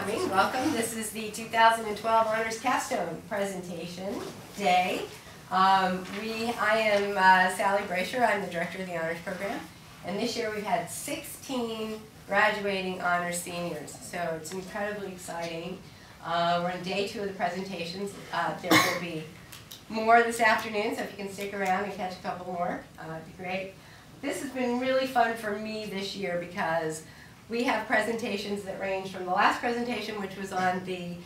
coming. Welcome. This is the 2012 Honors Capstone presentation day. I am Sally Brasher. I'm the director of the Honors Program. And this year we've had 16 graduating Honors seniors. So it's incredibly exciting. We're on day 2 of the presentations. There will be more this afternoon, so if you can stick around and catch a couple more, it'd be great. This has been really fun for me this year because we have presentations that range from the last presentation, which was on the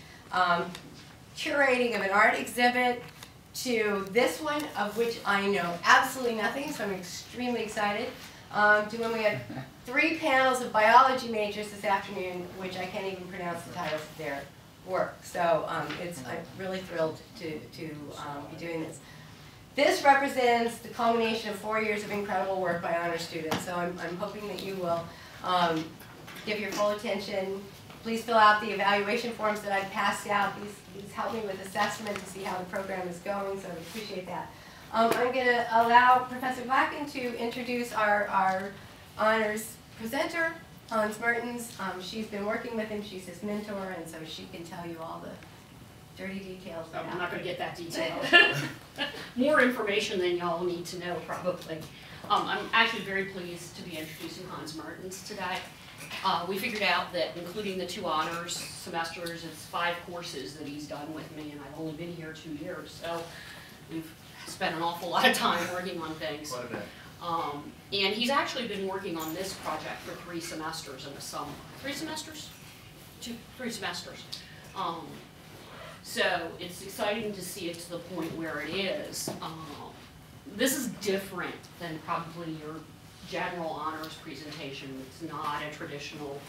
curating of an art exhibit, to this one, of which I know absolutely nothing, so I'm extremely excited, to when we had 3 panels of biology majors this afternoon, which I can't even pronounce the titles of their work. So I'm really thrilled to be doing this. This represents the culmination of 4 years of incredible work by honor students. So I'm hoping that you will give your full attention. Please fill out the evaluation forms that I've passed out. These help me with assessment to see how the program is going, so I appreciate that. I'm going to allow Professor Blacken to introduce our honors presenter, Hans Mertens. She's been working with him. She's his mentor, and so she can tell you all the dirty details. I'm not going to get that detailed. More information than y'all need to know, probably. I'm actually very pleased to be introducing Hans Mertens today. We figured out that including the 2 honors semesters, it's 5 courses that he's done with me, and I've only been here 2 years, so we've spent an awful lot of time working on things. Quite a bit. And he's actually been working on this project for 3 semesters in the summer. 3 semesters? 3 semesters. So it's exciting to see it to the point where it is. This is different than probably your general honors presentation. It's not a traditional,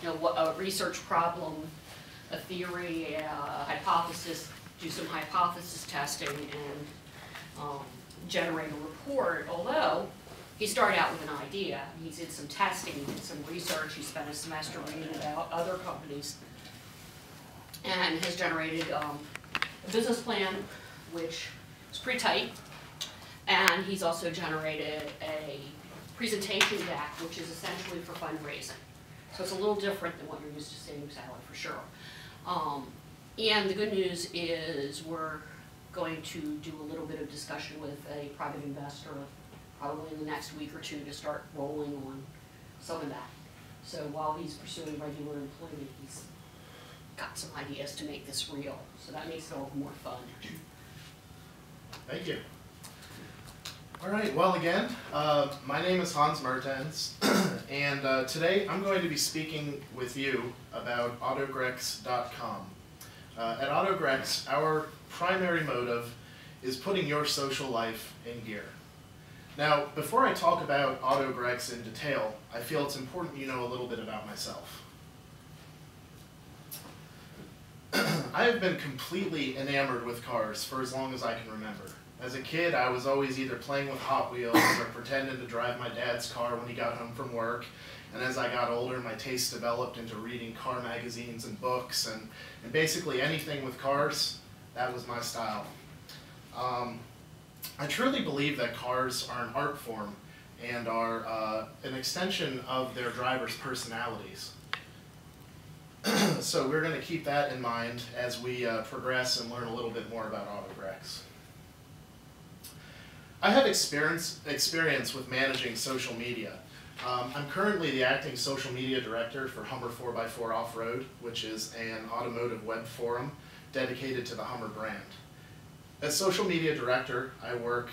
a research problem, a theory, a hypothesis, do some hypothesis testing and generate a report, although he started out with an idea. He did some testing, he did some research, he spent a semester reading about other companies, and has generated a business plan, which is pretty tight, and he's also generated a presentation deck, which is essentially for fundraising. So it's a little different than what you're used to seeing, Sally, for sure. And the good news is we're going to do a little bit of discussion with a private investor probably in the next week or 2 to start rolling on some of that. So while he's pursuing regular employment, he's got some ideas to make this real. So that makes it all more fun. Thank you. All right, well again, my name is Hans Mertens, and today I'm going to be speaking with you about Autogrex.com. At Autogrex, our primary motive is putting your social life in gear. Now, before I talk about Autogrex in detail, I feel it's important you know a little bit about myself. I have been completely enamored with cars for as long as I can remember. As a kid, I was always either playing with Hot Wheels or pretending to drive my dad's car when he got home from work. And as I got older, my taste developed into reading car magazines and books, and basically anything with cars, that was my style. I truly believe that cars are an art form and are an extension of their drivers' personalities. So we're going to keep that in mind as we progress and learn a little bit more about Autogrex. I have experience with managing social media. I'm currently the acting social media director for Hummer 4x4 Off-Road, which is an automotive web forum dedicated to the Hummer brand. As social media director, I work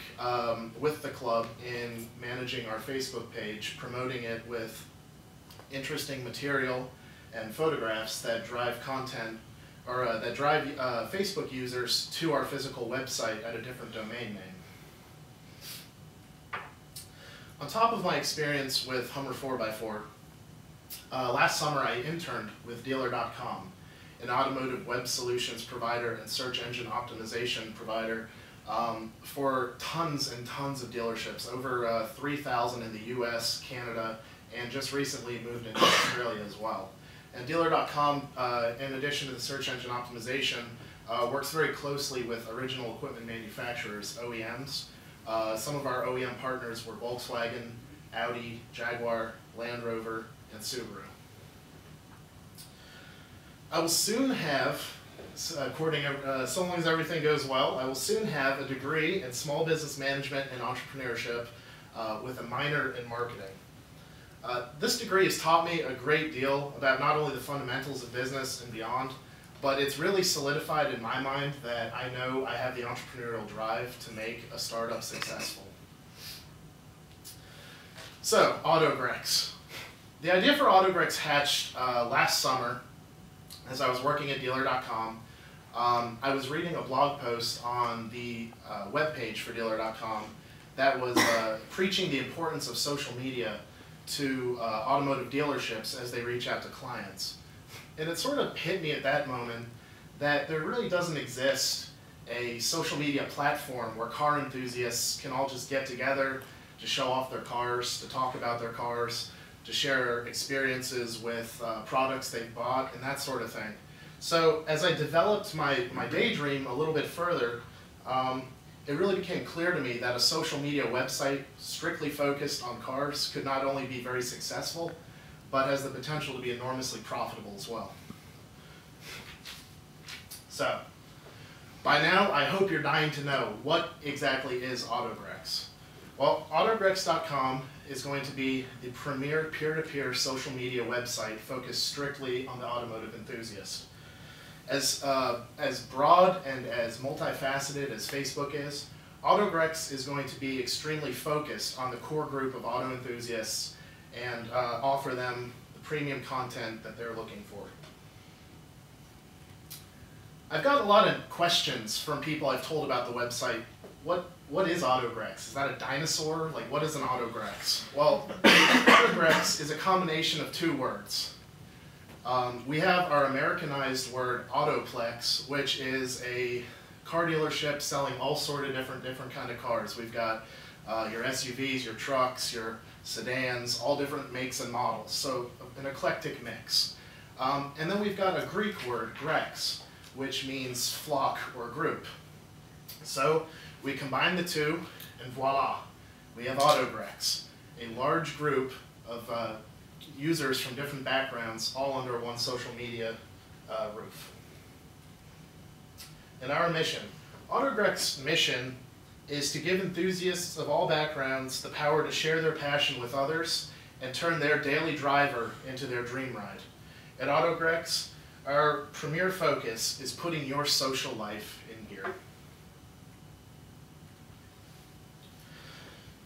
with the club in managing our Facebook page, promoting it with interesting material and photographs that drive content, or that drive Facebook users to our physical website at a different domain name. On top of my experience with Hummer 4x4, last summer I interned with Dealer.com, an automotive web solutions provider and search engine optimization provider for tons and tons of dealerships, over 3,000 in the US, Canada, and just recently moved into Australia as well. And Dealer.com, in addition to the search engine optimization, works very closely with original equipment manufacturers, OEMs. Some of our OEM partners were Volkswagen, Audi, Jaguar, Land Rover, and Subaru. I will soon have, so long as everything goes well, I will soon have a degree in small business management and entrepreneurship with a minor in marketing. This degree has taught me a great deal about not only the fundamentals of business and beyond, but it's really solidified in my mind that I know I have the entrepreneurial drive to make a startup successful. So, AutoGrex. The idea for AutoGrex hatched last summer as I was working at Dealer.com. I was reading a blog post on the webpage for Dealer.com that was preaching the importance of social media to automotive dealerships as they reach out to clients. And it sort of hit me at that moment that there really doesn't exist a social media platform where car enthusiasts can all just get together to show off their cars, to talk about their cars, to share experiences with products they've bought, and that sort of thing. So as I developed my daydream a little bit further, it really became clear to me that a social media website strictly focused on cars could not only be very successful, but has the potential to be enormously profitable as well. So, by now, I hope you're dying to know what exactly is AutoGrex. Well, AutoGrex.com is going to be the premier peer-to-peer social media website focused strictly on the automotive enthusiast. As broad and as multifaceted as Facebook is, AutoGrex is going to be extremely focused on the core group of auto enthusiasts and offer them the premium content that they're looking for. I've got a lot of questions from people I've told about the website. What is AutoGrex? Is that a dinosaur? Like, what is an AutoGrex? Well, AutoGrex is a combination of two words. We have our Americanized word Autoplex, which is a car dealership selling all sort of different kind of cars. We've got your SUVs, your trucks, your sedans, all different makes and models, so an eclectic mix. And then we've got a Greek word, Grex, which means flock or group. So we combine the two, and voila, we have AutoGrex, a large group of users from different backgrounds, all under one social media roof. And our mission. AutoGrex's mission is to give enthusiasts of all backgrounds the power to share their passion with others and turn their daily driver into their dream ride. At AutoGrex, our premier focus is putting your social life in gear.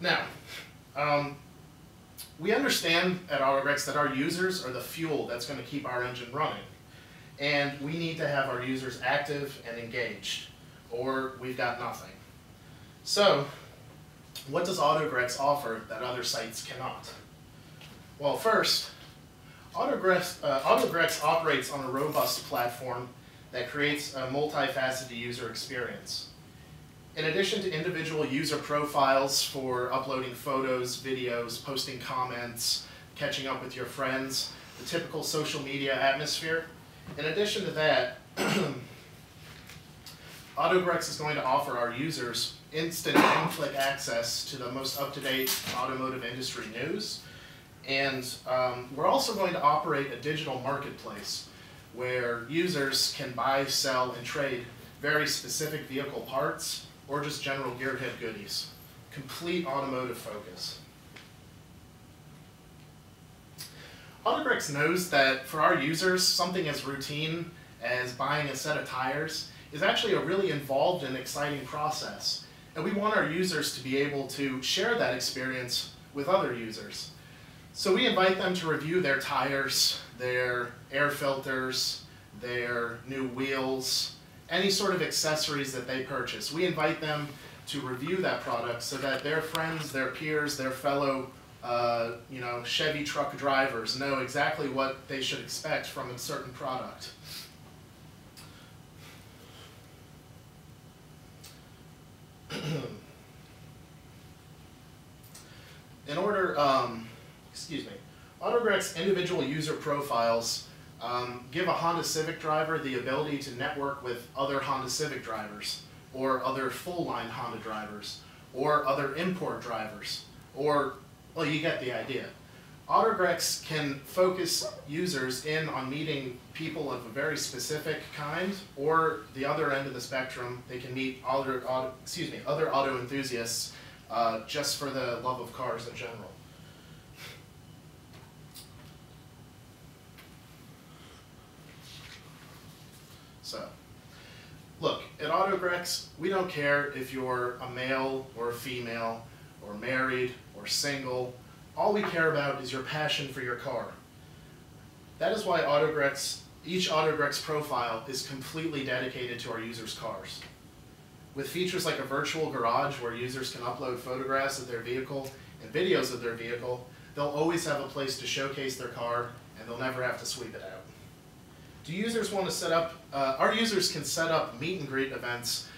Now, we understand at AutoGrex that our users are the fuel that's going to keep our engine running. And we need to have our users active and engaged, or we've got nothing. So, what does AutoGrex offer that other sites cannot? Well, first, AutoGrex operates on a robust platform that creates a multifaceted user experience. In addition to individual user profiles for uploading photos, videos, posting comments, catching up with your friends, the typical social media atmosphere, in addition to that, AutoGrex is going to offer our users instant one-click access to the most up-to-date automotive industry news. And we're also going to operate a digital marketplace where users can buy, sell, and trade very specific vehicle parts or just general gearhead goodies. Complete automotive focus. AutoGrex knows that for our users, something as routine as buying a set of tires is actually a really involved and exciting process. And we want our users to be able to share that experience with other users. So we invite them to review their tires, their air filters, their new wheels, any sort of accessories that they purchase. We invite them to review that product so that their friends, their peers, their fellow Chevy truck drivers know exactly what they should expect from a certain product. AutoGrex individual user profiles give a Honda Civic driver the ability to network with other Honda Civic drivers, or other full-line Honda drivers, or other import drivers, or, well, you get the idea. Autogrex can focus users in on meeting people of a very specific kind, or the other end of the spectrum, they can meet other auto enthusiasts just for the love of cars in general. So, look, at Autogrex, we don't care if you're a male or a female, or married or single. All we care about is your passion for your car. That is why each Autogrex profile is completely dedicated to our users' cars. With features like a virtual garage where users can upload photographs of their vehicle and videos of their vehicle, they'll always have a place to showcase their car, and they'll never have to sweep it out. Do users want to set up, our users can set up meet and greet events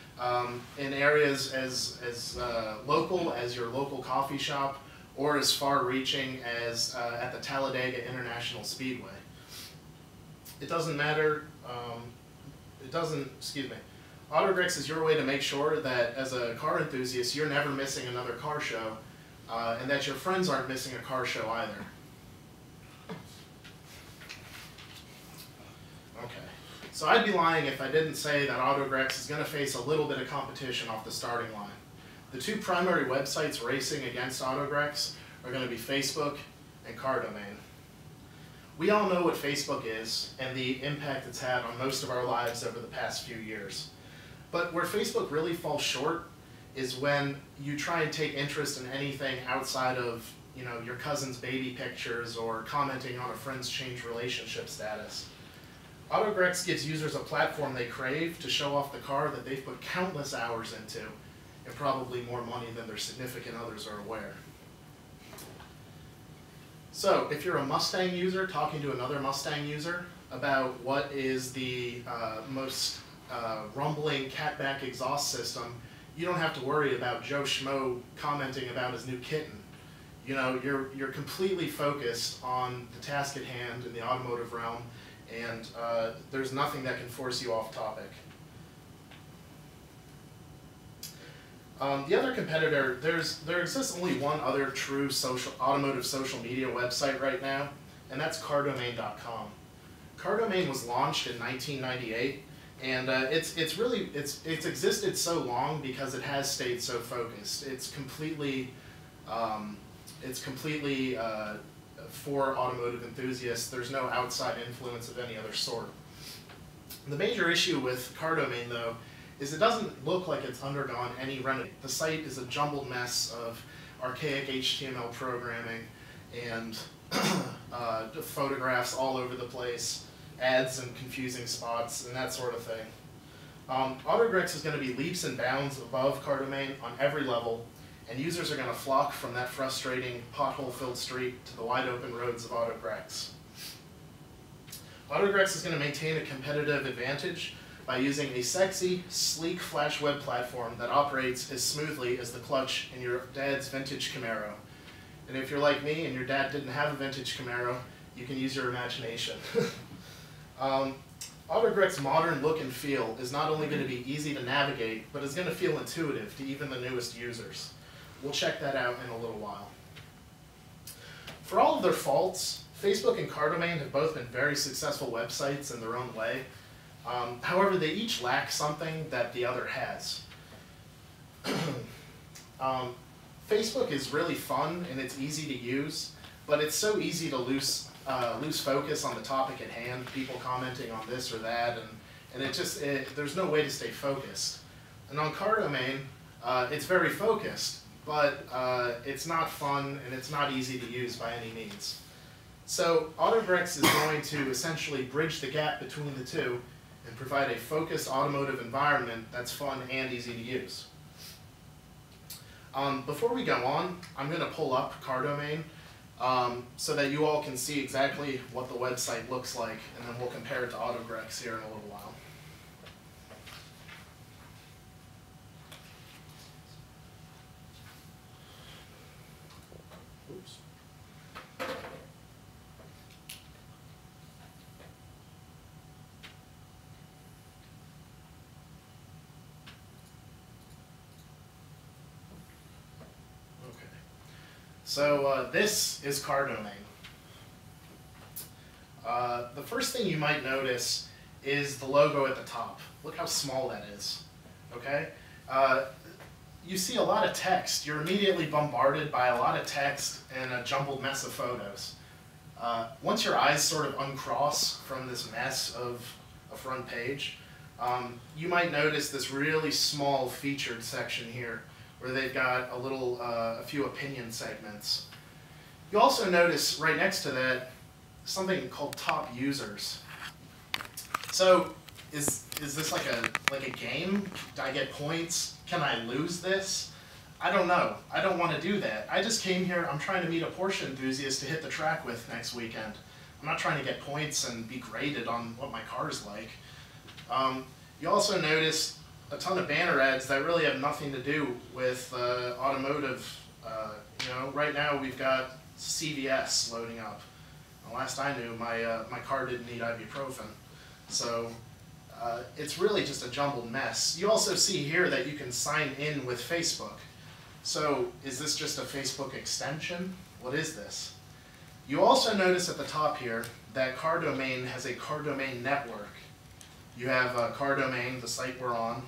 in areas as local as your local coffee shop, or as far-reaching as at the Talladega International Speedway. It doesn't matter, Autogrex is your way to make sure that as a car enthusiast, you're never missing another car show, and that your friends aren't missing a car show either. Okay, so I'd be lying if I didn't say that Autogrex is going to face a little bit of competition off the starting line. The two primary websites racing against Autogrex are going to be Facebook and Car Domain. We all know what Facebook is and the impact it's had on most of our lives over the past few years. But where Facebook really falls short is when you try and take interest in anything outside of, your cousin's baby pictures or commenting on a friend's changed relationship status. Autogrex gives users a platform they crave to show off the car that they've put countless hours into, and probably more money than their significant others are aware. So, if you're a Mustang user talking to another Mustang user about what is the most rumbling catback exhaust system, you don't have to worry about Joe Schmo commenting about his new kitten. You're completely focused on the task at hand in the automotive realm, and there's nothing that can force you off topic. The other competitor, there exists only one other true automotive social media website right now, and that's cardomain.com. Cardomain was launched in 1998, and it's existed so long because it has stayed so focused. It's completely for automotive enthusiasts. There's no outside influence of any other sort. The major issue with Cardomain, though, is it doesn't look like it's undergone any renovation. The site is a jumbled mess of archaic HTML programming and photographs all over the place, ads and confusing spots, and that sort of thing. Autogrex is going to be leaps and bounds above Cardomain on every level, and users are going to flock from that frustrating pothole-filled street to the wide-open roads of Autogrex. Autogrex is going to maintain a competitive advantage by using a sexy, sleek Flash web platform that operates as smoothly as the clutch in your dad's vintage Camaro. And if you're like me and your dad didn't have a vintage Camaro, you can use your imagination. Autogrex's modern look and feel is not only going to be easy to navigate, but is going to feel intuitive to even the newest users. We'll check that out in a little while. For all of their faults, Facebook and Cardomain have both been very successful websites in their own way. However, they each lack something that the other has. Facebook is really fun and it's easy to use, but it's so easy to lose focus on the topic at hand, people commenting on this or that, and there's no way to stay focused. And on Cardomain, it's very focused, but it's not fun and it's not easy to use by any means. So Autogrex is going to essentially bridge the gap between the two and provide a focused automotive environment that's fun and easy to use. Before we go on, I'm going to pull up Cardomain so that you all can see exactly what the website looks like, and then we'll compare it to Autogrex here in a little while. Oops. So this is Cardomain. The first thing you might notice is the logo at the top. Look how small that is, okay? You see a lot of text. You're immediately bombarded by a lot of text and a jumbled mess of photos. Once your eyes sort of uncross from this mess of a front page, you might notice this really small featured section here where they've got a few opinion segments. You also notice right next to that something called top users. So is this like a game? Do I get points? Can I lose this? I don't know. I don't want to do that. I just came here, I'm trying to meet a Porsche enthusiast to hit the track with next weekend. I'm not trying to get points and be graded on what my car's like. You also notice a ton of banner ads that really have nothing to do with automotive. Right now we've got CVS loading up. Last I knew, my car didn't need ibuprofen. So it's really just a jumbled mess. You also see here that you can sign in with Facebook. So is this just a Facebook extension? What is this? You also notice at the top here that Car Domain has a Car Domain network. You have Car Domain, the site we're on,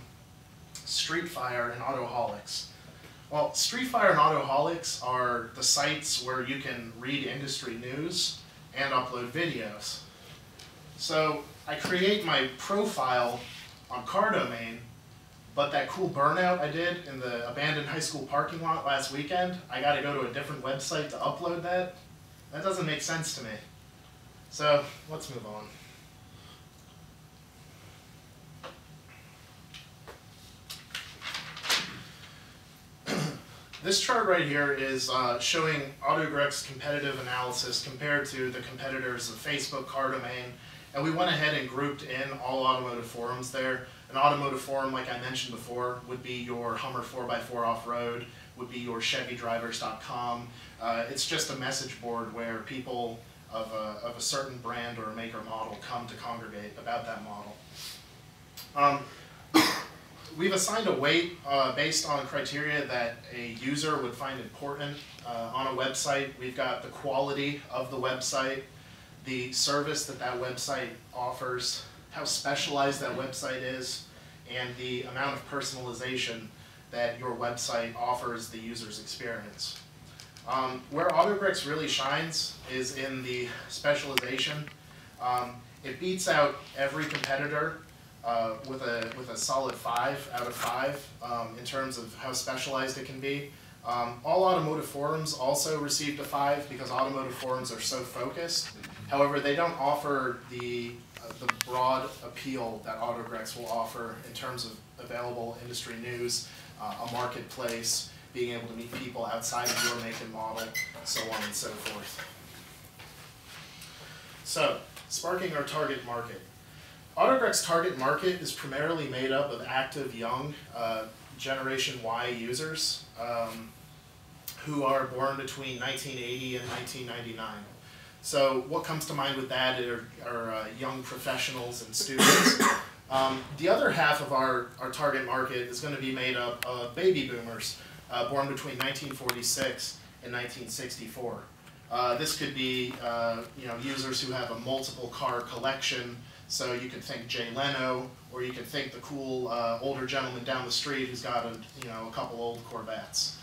Street Fire, and Autoholics. Well, Street Fire and Autoholics are the sites where you can read industry news and upload videos. So I create my profile on Car Domain, but that cool burnout I did in the abandoned high school parking lot last weekend, I got to go to a different website to upload that. That doesn't make sense to me. So let's move on. This chart right here is showing AutoGrec's competitive analysis compared to the competitors of Facebook, Car Domain, and we went ahead and grouped in all automotive forums there. An automotive forum, like I mentioned before, would be your Hummer 4x4 off-road, would be your ChevyDrivers.com. It's just a message board where people of a certain brand or a make or model come to congregate about that model. We've assigned a weight based on criteria that a user would find important on a website. We've got the quality of the website, the service that that website offers, how specialized that website is, and the amount of personalization that your website offers the user's experience. Where AutoGrecs really shines is in the specialization. It beats out every competitor with a solid 5 out of 5 in terms of how specialized it can be. All automotive forums also received a 5 because automotive forums are so focused. However, they don't offer the broad appeal that AutoGrecs will offer in terms of available industry news, a marketplace, being able to meet people outside of your make and model, so on and so forth. So, sparking our target market. AutoGrec's target market is primarily made up of active, young, Generation Y users who are born between 1980 and 1999. So what comes to mind with that are young professionals and students. The other half of our target market is going to be made up of baby boomers born between 1946 and 1964. This could be users who have a multiple car collection. So you could think Jay Leno, or you could think the cool older gentleman down the street who's got a couple old Corvettes.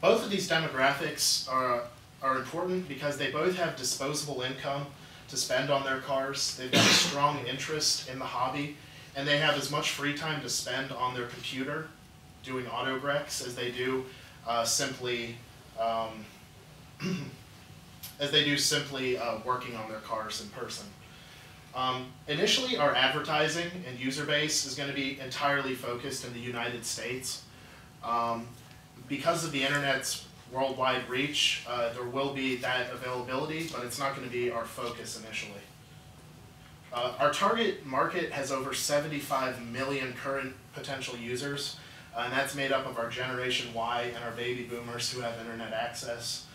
Both of these demographics are important because they both have disposable income to spend on their cars. They've got a strong interest in the hobby, and they have as much free time to spend on their computer doing AutoGrecs as they do simply working on their cars in person. Initially, our advertising and user base is going to be entirely focused in the United States. Because of the internet's worldwide reach, there will be that availability, but it's not going to be our focus initially. Our target market has over 75 million current potential users, and that's made up of our Generation Y and our baby boomers who have internet access.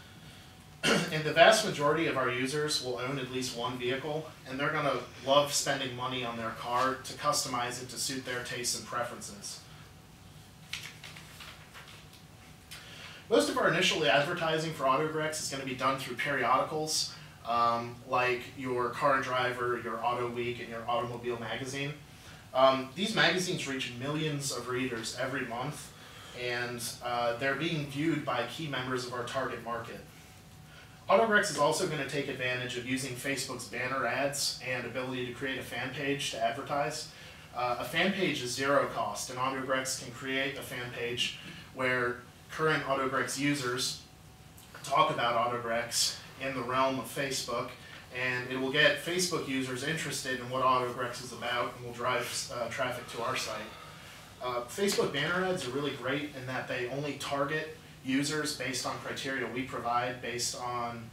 And the vast majority of our users will own at least one vehicle, and they're going to love spending money on their car to customize it to suit their tastes and preferences. Most of our initial advertising for AutoGrecs is going to be done through periodicals. like your Car Driver, your Auto Week, and your Automobile Magazine. These magazines reach millions of readers every month, and they're being viewed by key members of our target market. Autogrex is also going to take advantage of using Facebook's banner ads and ability to create a fan page to advertise. A fan page is zero cost, and Autogrex can create a fan page where current Autogrex users talk about Autogrex in the realm of Facebook, and it will get Facebook users interested in what Autogrex is about and will drive traffic to our site. Facebook banner ads are really great in that they only target users based on criteria we provide, based on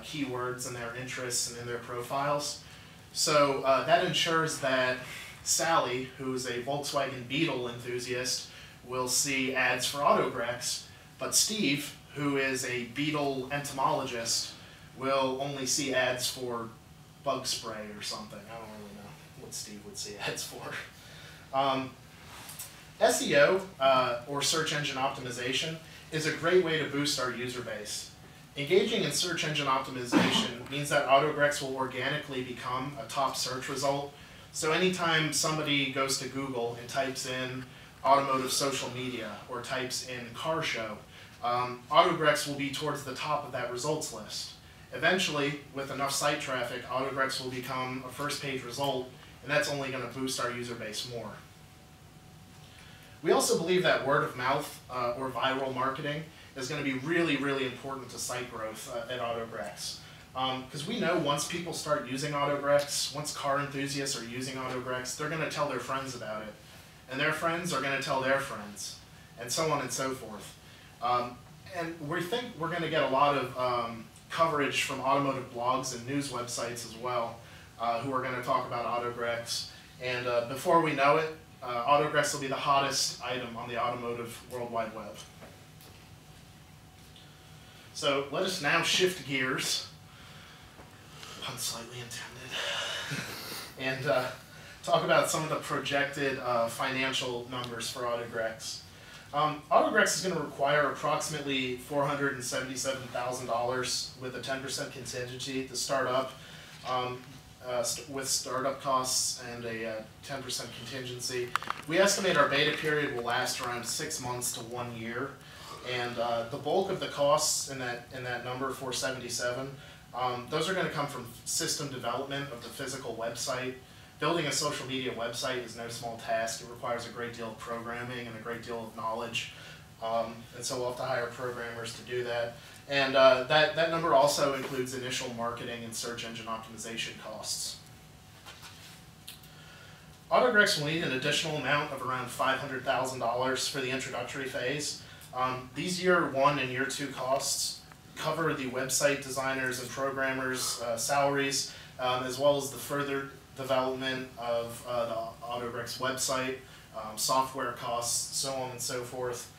keywords and their interests and in their profiles. So that ensures that Sally, who's a Volkswagen Beetle enthusiast, will see ads for Autogrex, but Steve, who is a Beetle entomologist, will only see ads for bug spray or something. I don't really know what Steve would see ads for. SEO, or search engine optimization, is a great way to boost our user base. Engaging in search engine optimization means that Autogrex will organically become a top search result. So anytime somebody goes to Google and types in automotive social media or types in car show, Autogrex will be towards the top of that results list. Eventually, with enough site traffic, Autogrex will become a first page result, and that's only going to boost our user base more. We also believe that word of mouth or viral marketing is going to be really, really important to site growth at Autogrex. Because we know once people start using Autogrex, once car enthusiasts are using Autogrex, they're going to tell their friends about it. And their friends are going to tell their friends, and so on and so forth. And we think we're going to get a lot of coverage from automotive blogs and news websites as well, who are going to talk about Autogrex. And before we know it, Autogrex will be the hottest item on the automotive World Wide Web. So let us now shift gears, pun slightly intended, and talk about some of the projected financial numbers for Autogrex. Autogrex is going to require approximately $477,000 with a 10% contingency to start up, with startup costs and a 10% contingency. We estimate our beta period will last around 6 months to 1 year, and the bulk of the costs in that number, 477, those are going to come from system development of the physical website. Building a social media website is no small task. It requires a great deal of programming and a great deal of knowledge. And so we'll have to hire programmers to do that. And that number also includes initial marketing and search engine optimization costs. Autogrex will need an additional amount of around $500,000 for the introductory phase. These year 1 and year 2 costs cover the website designers and programmers' salaries, as well as the further development of the Autogrex website, software costs, so on and so forth.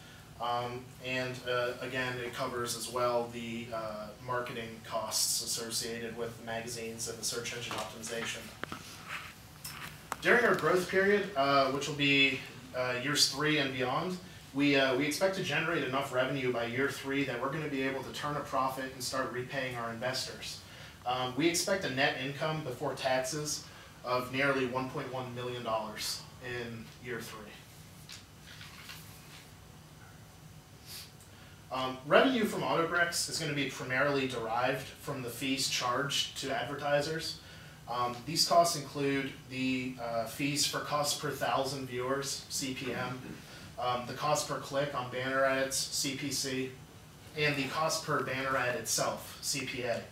Again, it covers as well the marketing costs associated with the magazines and the search engine optimization. During our growth period, which will be years 3 and beyond, we expect to generate enough revenue by year 3 that we're going to be able to turn a profit and start repaying our investors. We expect a net income before taxes of nearly $1.1 million in year 3. Revenue from Autogrex is going to be primarily derived from the fees charged to advertisers. These costs include the fees for cost per 1,000 viewers, CPM, the cost per click on banner ads, CPC, and the cost per banner ad itself, CPA.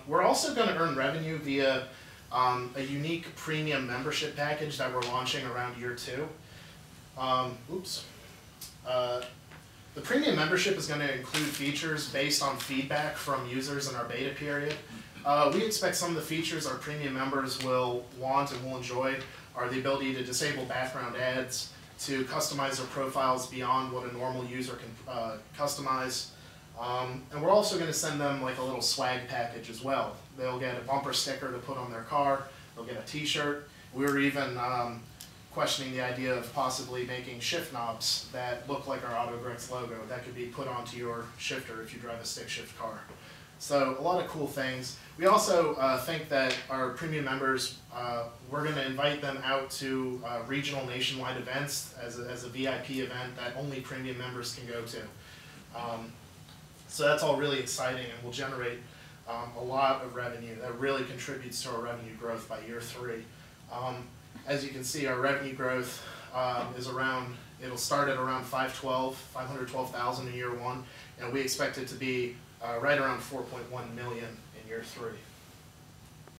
We're also going to earn revenue via a unique premium membership package that we're launching around year 2. The premium membership is going to include features based on feedback from users in our beta period. We expect some of the features our premium members will want and will enjoy are the ability to disable background ads, to customize their profiles beyond what a normal user can customize. And we're also going to send them like a little swag package as well. They'll get a bumper sticker to put on their car, they'll get a t-shirt. We were even questioning the idea of possibly making shift knobs that look like our Autogrex logo that could be put onto your shifter if you drive a stick shift car. So a lot of cool things. We also think that our premium members, we're going to invite them out to regional nationwide events as a VIP event that only premium members can go to. So that's all really exciting and will generate a lot of revenue that really contributes to our revenue growth by year 3. As you can see, our revenue growth is around, it'll start at around 512,000 in year 1, and we expect it to be right around 4.1 million in year 3.